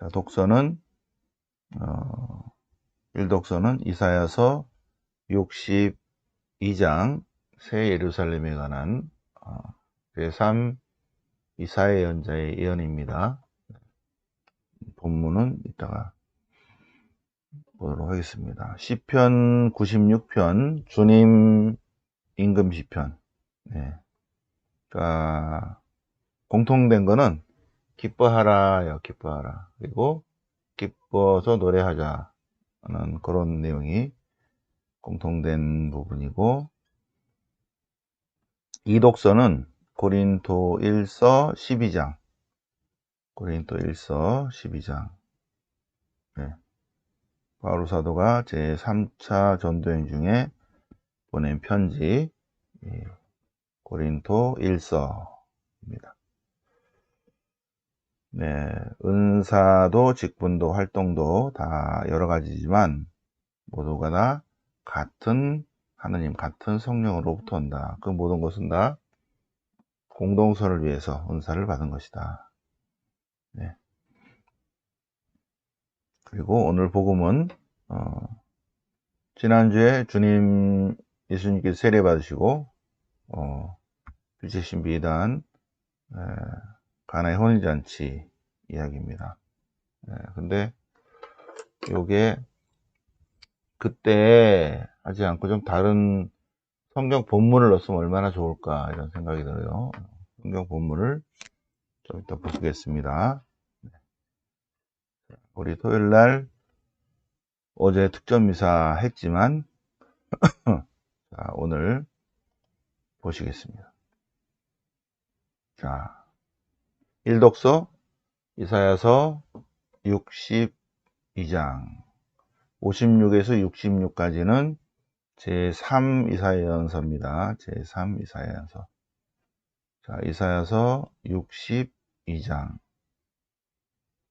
자, 독서는 1독서는 이사야서 62장 새 예루살렘에 관한 제3 이사야 예언자의 예언입니다. 본문은 이따가 보도록 하겠습니다. 시편 96편 주님 임금 시편. 네. 그러니까 공통된 거는 기뻐하라요, 기뻐하라. 그리고 기뻐서 노래하자는 그런 내용이 공통된 부분이고, 이 독서는 고린도 1서 12장, 고린도 1서 12장. 네. 바울 사도가 제3차 전도행 중에 보낸 편지, 고린도 1서입니다. 네, 은사도 직분도 활동도 다 여러 가지지만 모두가 다 같은 하느님, 같은 성령으로부터 온다. 그 모든 것은 다 공동선을 위해서 은사를 받은 것이다. 네. 그리고 오늘 복음은 지난주에 주님 예수님께서 세례 받으시고 주체신 비단 가나의 혼인잔치 이야기입니다. 근데 요게 그때 하지 않고 좀 다른 성경 본문을 넣었으면 얼마나 좋을까 이런 생각이 들어요. 성경 본문을 좀 이따 보시겠습니다. 우리 토요일날 어제 특전 미사 했지만 자, 오늘 보시겠습니다. 자, 1독서 이사야서 62장 56에서 66까지는 제3 이사야 예언서입니다. 제3 이사야 예언서. 자, 이사야서 62장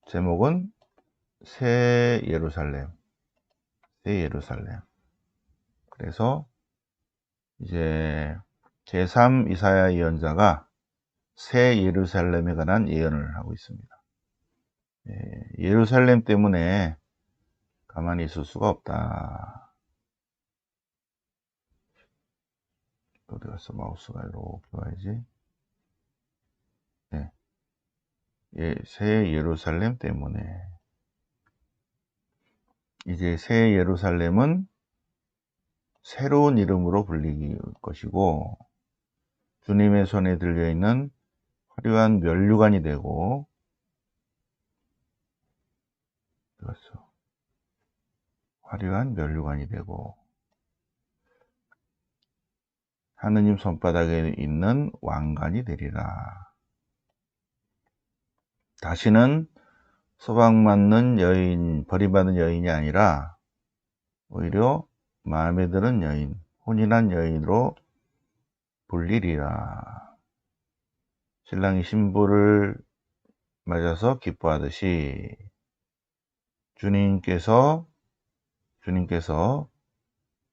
제목은 새 예루살렘. 새 예루살렘. 그래서 이제 제3 이사야 예언자가 새 예루살렘에 관한 예언을 하고 있습니다. 예루살렘 때문에 가만히 있을 수가 없다. 어디 갔어? 마우스가 이렇게 와야지. 네. 새 예루살렘 때문에. 이제 새 예루살렘은 새로운 이름으로 불릴 것이고, 주님의 손에 들려있는 화려한 면류관이 되고, 화려한 면류관이 되고, 하느님 손바닥에 있는 왕관이 되리라. 다시는 소방맞는 여인, 버림받은 여인이 아니라 오히려 마음에 드는 여인, 혼인한 여인으로 불리리라. 신랑이 신부를 맞아서 기뻐하듯이 주님께서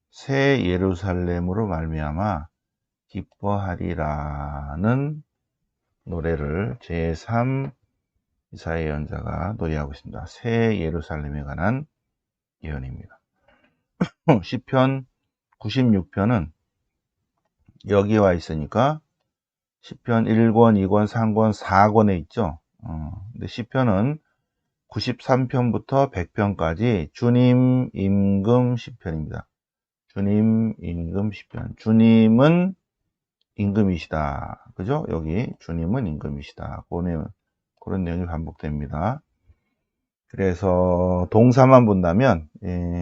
새 예루살렘으로 말미암아 기뻐하리라는 노래를 제3 이사야 예언자가 노래하고 있습니다. 새 예루살렘에 관한 예언입니다. 시편 96편은 여기 와 있으니까 시편 1권, 2권, 3권, 4권에 있죠. 근데 시편은 93편부터 100편까지 주님 임금 시편입니다. 주님 임금 시편. 주님은 임금이시다. 그죠? 여기 주님은 임금이시다. 그런 내용이 반복됩니다. 그래서 동사만 본다면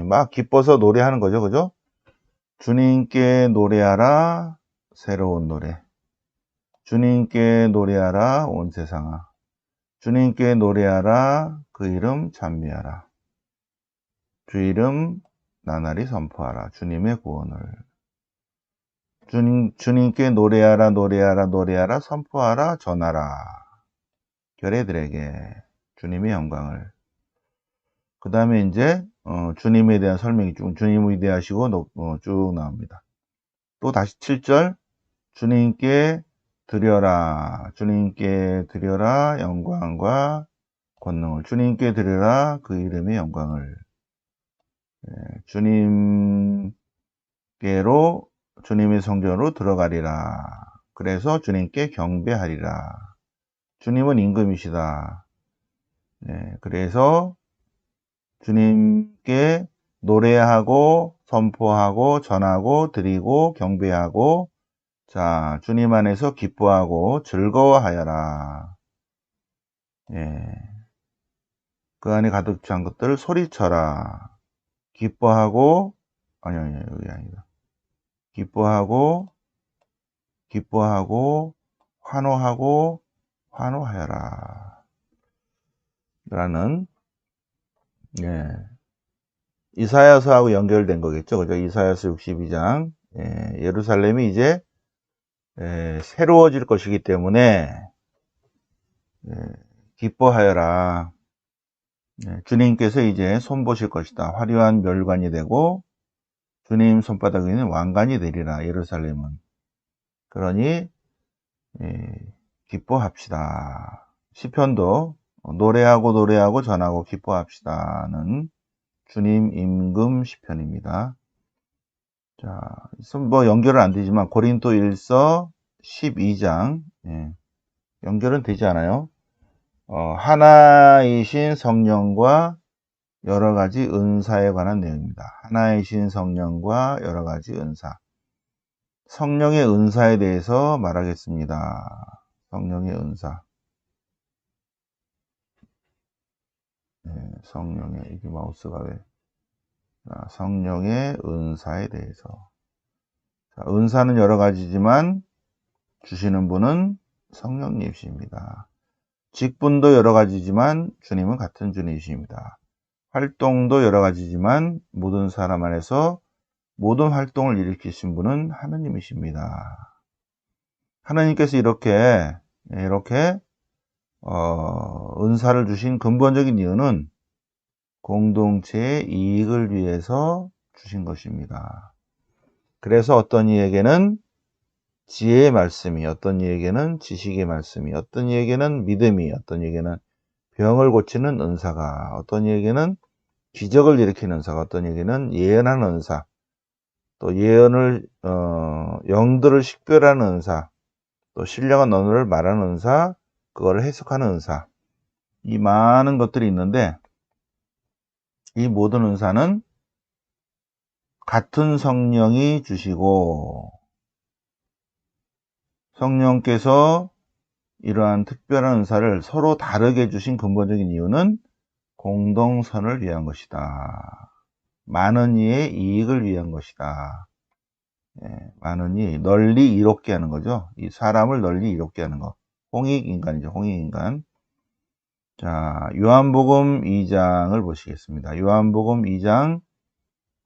막 기뻐서 노래하는 거죠. 그죠? 주님께 노래하라 새로운 노래. 주님께 노래하라 온 세상아. 주님께 노래하라 그 이름 찬미하라. 주 이름 나날이 선포하라. 주님의 구원을. 주님께 노래하라 노래하라 노래하라 선포하라 전하라. 결애들에게 주님의 영광을. 그 다음에 이제 주님에 대한 설명이 주님 위대하시고 쭉 나옵니다. 또 다시 7절 주님께 드려라 영광과 권능을 주님께 드리라 그 이름의 영광을. 주님께로 주님의 성전으로 들어가리라. 그래서 주님께 경배하리라. 주님은 임금이시다. 그래서 주님께 노래하고 선포하고 전하고 드리고 경배하고 자 주님 안에서 기뻐하고 즐거워하여라. 그 안에 가득 찬 것들을 소리쳐라. 기뻐하고 아니 여기 아니다. 기뻐하고 환호하고 환호하여라. 라는 이사야서하고 연결된 거겠죠. 그죠? 이사야서 62장. 예루살렘이 이제 새로워질 것이기 때문에 기뻐하여라. 주님께서 이제 손보실 것이다. 화려한 멸관이 되고 주님 손바닥에 있는 왕관이 되리라. 예루살렘은. 그러니 기뻐합시다. 시편도 노래하고 전하고 기뻐합시다는 주님 임금 시편입니다. 자, 뭐 연결은 안 되지만 고린도 1서 12장 연결은 되지 않아요. 하나이신 성령과 여러 가지 은사에 관한 내용입니다. 하나이신 성령과 여러 가지 은사. 성령의 은사에 대해서 말하겠습니다. 성령의 은사. 성령의, 이게 마우스가 왜. 성령의 은사에 대해서. 자, 은사는 여러 가지지만 주시는 분은 성령님이십니다. 직분도 여러 가지지만 주님은 같은 주님이십니다. 활동도 여러 가지지만 모든 사람 안에서 모든 활동을 일으키신 분은 하느님이십니다. 하나님께서 이렇게 은사를 주신 근본적인 이유는 공동체의 이익을 위해서 주신 것입니다. 그래서 어떤 이에게는 지혜의 말씀이, 어떤 이에게는 지식의 말씀이, 어떤 이에게는 믿음이, 어떤 이에게는 병을 고치는 은사가, 어떤 이에게는 기적을 일으키는 은사가, 어떤 이에게는 예언하는 은사, 또 예언을 영들을 식별하는 은사, 또 신령한 언어를 말하는 은사, 그거를 해석하는 은사, 이 많은 것들이 있는데 이 모든 은사는 같은 성령이 주시고 성령께서 이러한 특별한 은사를 서로 다르게 주신 근본적인 이유는 공동선을 위한 것이다. 많은 이의 이익을 위한 것이다. 많은 이 널리 이롭게 하는 거죠. 이 사람을 널리 이롭게 하는 거. 홍익인간이죠. 홍익인간. 자, 요한복음 2장을 보시겠습니다. 요한복음 2장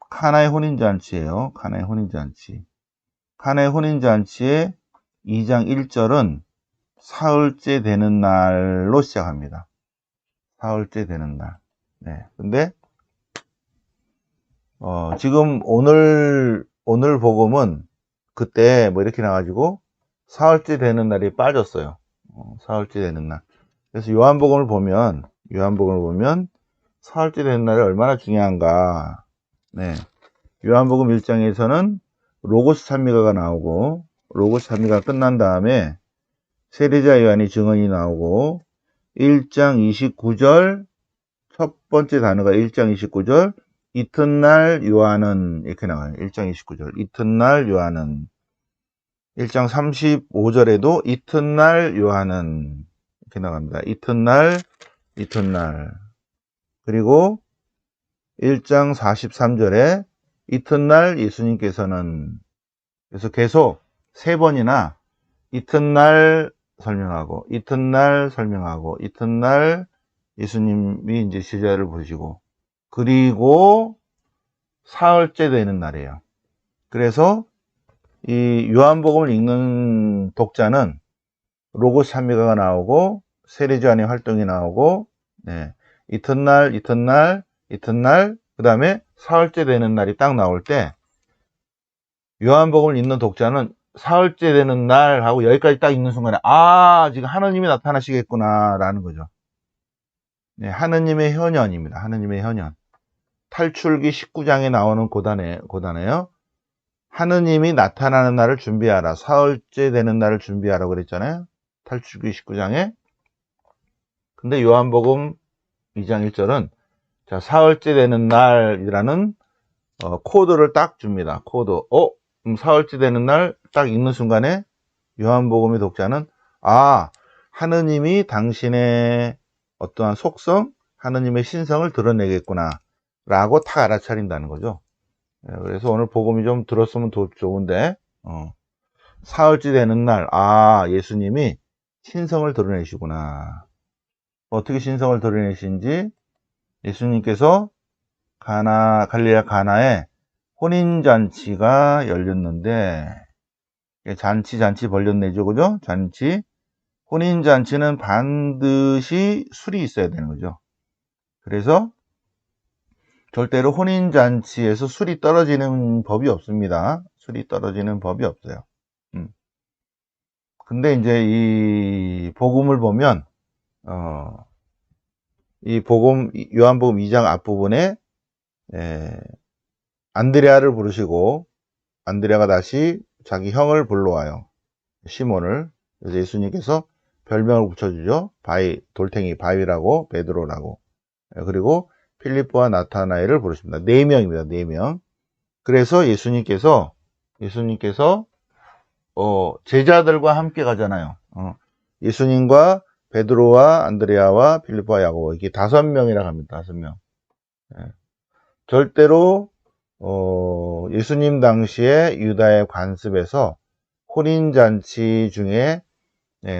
카나의 혼인잔치예요. 카나의 혼인잔치. 카나의 혼인잔치의 2장 1절은 사흘째 되는 날로 시작합니다. 사흘째 되는 날. 근데 지금 오늘 복음은 그때 뭐 이렇게 나가지고 사흘째 되는 날이 빠졌어요. 사흘째 되는 날. 그래서 요한복음을 보면 사흘째 되는 날이 얼마나 중요한가. 요한복음 1장에서는 로고스 찬미가가 나오고 로고스 찬미가 끝난 다음에 세례자 요한이 증언이 나오고 1장 29절 첫 번째 단어가 1장 29절 이튿날 요한은 이렇게 나와요. 1장 29절 이튿날 요한은 1장 35절에도 이튿날 요한은 이렇게 나갑니다. 이튿날 그리고 1장 43절에 이튿날 예수님께서는 그래서 계속 세 번이나 이튿날 설명하고 이튿날 예수님이 이제 제자를 부르시고 그리고 사흘째 되는 날이에요. 그래서 이 요한복음을 읽는 독자는 로고스 찬미가가 나오고 세례자 요한의 활동이 나오고 이튿날 그 다음에 사흘째 되는 날이 딱 나올 때 요한복음을 읽는 독자는 사흘째 되는 날 하고 여기까지 딱 읽는 순간에 지금 하나님이 나타나시겠구나 라는 거죠. 네, 하느님의 현현입니다. 하느님의 현현. 탈출기 19장에 나오는 고단에요. 하느님이 나타나는 날을 준비하라. 사흘째 되는 날을 준비하라고 그랬잖아요. 탈출기 19장에. 근데 요한복음 2장 1절은 자, 사흘째 되는 날이라는 코드를 딱 줍니다. 코드. 사흘째 되는 날 딱 읽는 순간에 요한복음의 독자는 하느님이 당신의 어떠한 속성, 하느님의 신성을 드러내겠구나 라고 딱 알아차린다는 거죠. 그래서 오늘 복음이 좀 들었으면 좋은데 사흘째 되는 날 예수님이 신성을 드러내시구나. 어떻게 신성을 드러내신지 예수님께서 갈릴리 가나에 혼인잔치가 열렸는데 잔치 벌렸네죠. 그죠? 잔치. 혼인잔치는 반드시 술이 있어야 되는 거죠. 그래서 절대로 혼인잔치에서 술이 떨어지는 법이 없습니다. 술이 떨어지는 법이 없어요. 근데 이제 이 복음을 보면, 요한복음 2장 앞부분에, 안드레아를 부르시고, 안드레아가 다시 자기 형을 불러와요. 시몬을. 그래서 예수님께서 별명을 붙여주죠. 돌탱이 바위라고, 베드로라고. 그리고 필리포와 나타나엘을 부르십니다. 4명입니다. 4명. 그래서 예수님께서 제자들과 함께 가잖아요. 예수님과 베드로와 안드레아와 필리포와 야고보 이게 5명이라고 합니다. 5명. 절대로 예수님 당시에 유다의 관습에서 혼인잔치 중에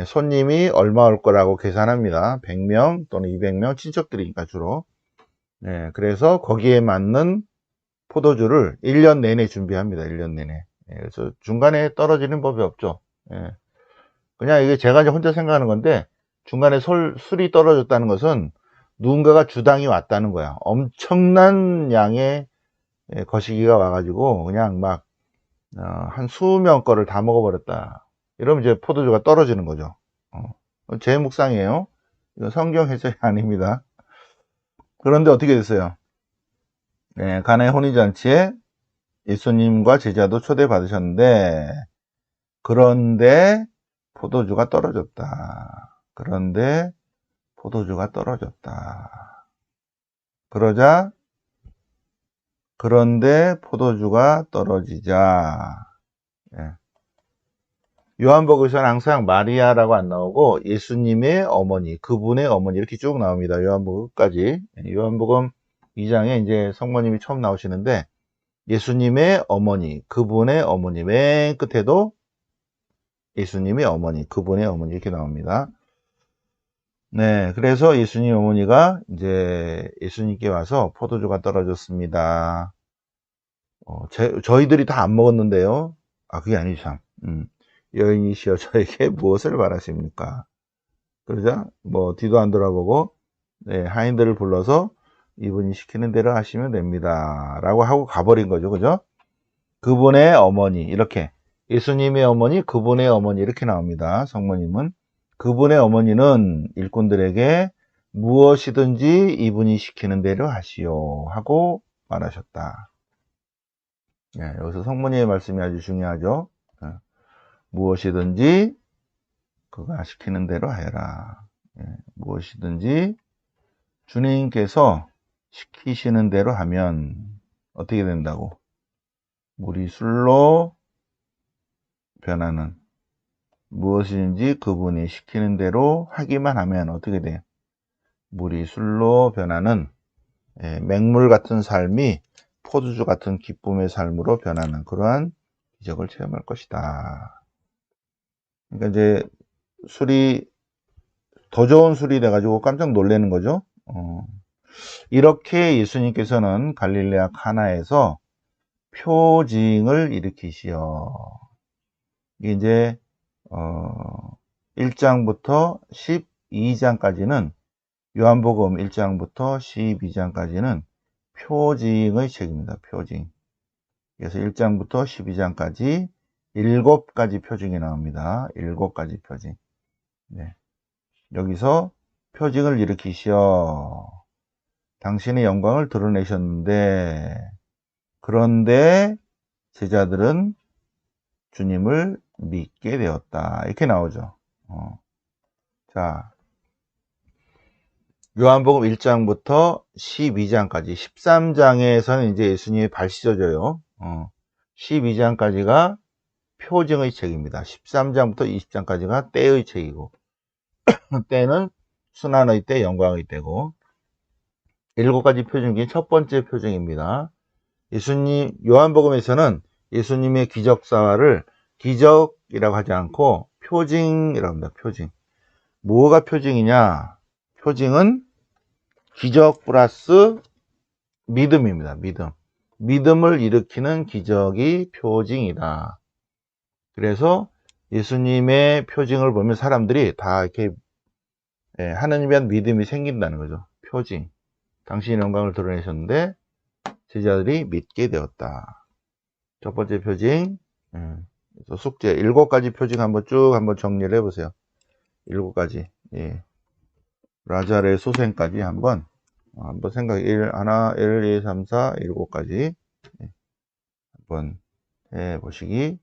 손님이 얼마 올 거라고 계산합니다. 100명 또는 200명 친척들이니까 주로. 그래서 거기에 맞는 포도주를 1년 내내 준비합니다. 1년 내내. 그래서 중간에 떨어지는 법이 없죠. 그냥 이게 제가 이제 혼자 생각하는 건데 중간에 술이 떨어졌다는 것은 누군가가 주당이 왔다는 거야. 엄청난 양의 거시기가 와가지고 그냥 막 한 수명 거를 다 먹어버렸다. 이러면 이제 포도주가 떨어지는 거죠. 제 묵상이에요. 이건 성경 해석이 아닙니다. 그런데 어떻게 됐어요? 가나의 혼인잔치에 예수님과 제자도 초대받으셨는데 그런데 포도주가 떨어졌다. 그런데 포도주가 떨어지자 요한복음에서는 항상 마리아라고 안 나오고 예수님의 어머니, 그분의 어머니 이렇게 쭉 나옵니다. 요한복음까지. 요한복음 2장에 이제 성모님이 처음 나오시는데 예수님의 어머니, 그분의 어머니 맨 끝에도 예수님의 어머니, 그분의 어머니 이렇게 나옵니다. 네, 그래서 예수님 어머니가 이제 예수님께 와서 포도주가 떨어졌습니다. 저희들이 다 안 먹었는데요. 그게 아니죠, 참. 여인이시여 저에게 무엇을 바라십니까? 그러자 뭐 뒤도 안 돌아보고 하인들을 불러서 이분이 시키는 대로 하시면 됩니다. 라고 하고 가버린 거죠. 그죠? 그분의 어머니 이렇게 예수님의 어머니, 그분의 어머니 이렇게 나옵니다. 성모님은 그분의 어머니는 일꾼들에게 무엇이든지 이분이 시키는 대로 하시오 하고 말하셨다. 여기서 성모님의 말씀이 아주 중요하죠. 무엇이든지 그가 시키는 대로 하여라. 무엇이든지 주님께서 시키시는 대로 하면 어떻게 된다고? 물이 술로 변하는 무엇이든지 그분이 시키는 대로 하기만 하면 어떻게 돼요? 물이 술로 변하는 맹물 같은 삶이 포도주 같은 기쁨의 삶으로 변하는 그러한 기적을 체험할 것이다. 그러니까 이제 술이 더 좋은 술이 돼가지고 깜짝 놀라는 거죠. 이렇게 예수님께서는 갈릴레아 카나에서 표징을 일으키시어. 이게 이제 1장부터 12장까지는 요한복음 1장부터 12장까지는 표징의 책입니다. 표징. 그래서 1장부터 12장까지 7가지 표징이 나옵니다. 7가지 표징. 여기서 표징을 일으키시어 당신의 영광을 드러내셨는데, 그런데 제자들은 주님을 믿게 되었다. 이렇게 나오죠. 자, 요한복음 1장부터 12장까지, 13장에서는 이제 예수님이 발 씻어져요. 12장까지가 표징의 책입니다. 13장부터 20장까지가 때의 책이고, 때는 순환의 때, 영광의 때고, 7가지 표징 중에 첫 번째 표징입니다. 요한복음에서는 예수님의 기적사화를 기적이라고 하지 않고 표징이라고 합니다. 표징. 뭐가 표징이냐? 표징은 기적 플러스 믿음입니다. 믿음. 믿음을 일으키는 기적이 표징이다. 그래서 예수님의 표징을 보면 사람들이 다 이렇게 하나님에 대한 믿음이 생긴다는 거죠. 표징. 당신의 영광을 드러내셨는데 제자들이 믿게 되었다. 첫 번째 표징. 숙제 7가지 표징 한번 정리를 해보세요. 7가지. 예. 라자르의 소생까지 한번 생각, 1, 2, 3, 4, 7가지 한번 해보시기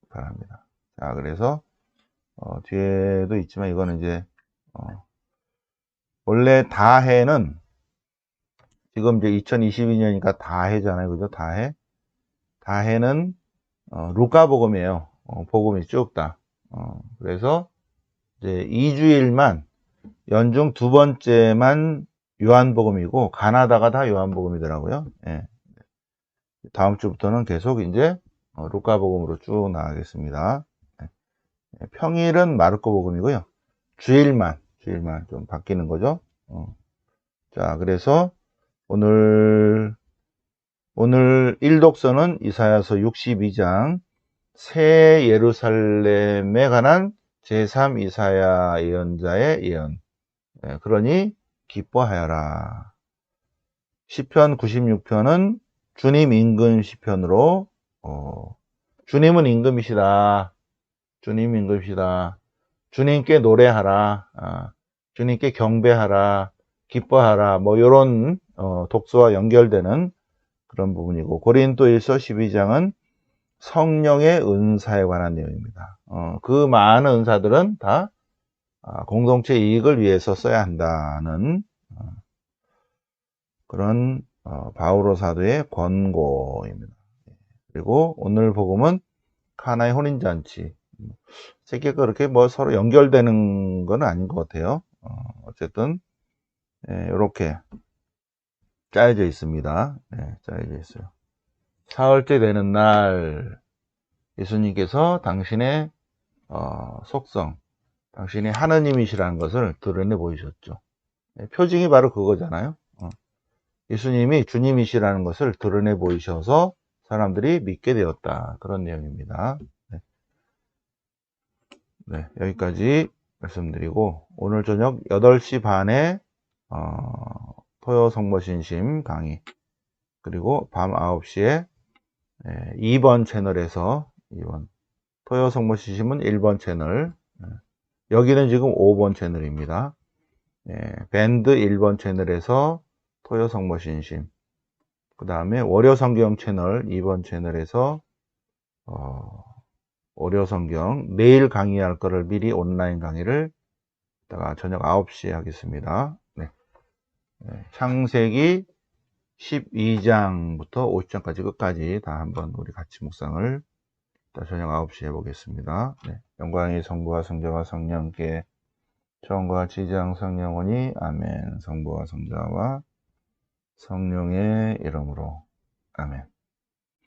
바랍니다. 자, 그래서, 뒤에도 있지만 이거는 이제, 원래 다해는, 지금 이제 2022년이니까 다해잖아요. 그죠? 다해. 다해는, 루카복음이에요. 복음이 쭉 다. 그래서, 이제 2주일만, 연중 2번째만 요한복음이고, 가나다가 다 요한복음이더라고요. 예. 다음 주부터는 계속 이제 루카복음으로 쭉 나가겠습니다. 평일은 마르코복음이고요. 주일만 좀 바뀌는 거죠. 자, 그래서 오늘 일독서는 이사야서 62장 새 예루살렘에 관한 제3 이사야 예언자의 예언. 그러니 기뻐하여라. 시편 96편은 주님 임금 시편으로 주님은 임금이시다. 주님 임금이시다. 주님께 노래하라. 주님께 경배하라. 기뻐하라. 뭐 이런 독서와 연결되는 그런 부분이고, 고린도일서 12장은 성령의 은사에 관한 내용입니다. 그 많은 은사들은 다 공동체 이익을 위해서 써야 한다는 그런 바오로 사도의 권고입니다. 그리고 오늘 복음은 카나의 혼인잔치. 세계가 그렇게 뭐 서로 연결되는 건 아닌 것 같아요. 어쨌든 이렇게 짜여져 있습니다. 짜여져 있어요. 사흘째 되는 날 예수님께서 당신의 속성, 당신이 하느님이시라는 것을 드러내 보이셨죠. 표징이 바로 그거잖아요. 예수님이 주님이시라는 것을 드러내 보이셔서 사람들이 믿게 되었다. 그런 내용입니다. 네, 여기까지 말씀드리고, 오늘 저녁 8시 반에 토요 성모신심 강의, 그리고 밤 9시에 2번 채널에서 2번 토요 성모신심은 1번 채널, 여기는 지금 5번 채널입니다. 밴드 1번 채널에서 토요 성모신심, 그 다음에 월요성경 채널 2번 채널에서 월요성경 내일 강의할 거를 미리 온라인 강의를 이따가 저녁 9시에 하겠습니다. 창세기 12장부터 50장까지 끝까지 다 한번 우리 같이 묵상을 이따 저녁 9시에 해보겠습니다. 영광이 성부와 성자와 성령께 처음과 같이 이제 항상 영원히 아멘. 성부와 성자와 성령의 이름으로 아멘.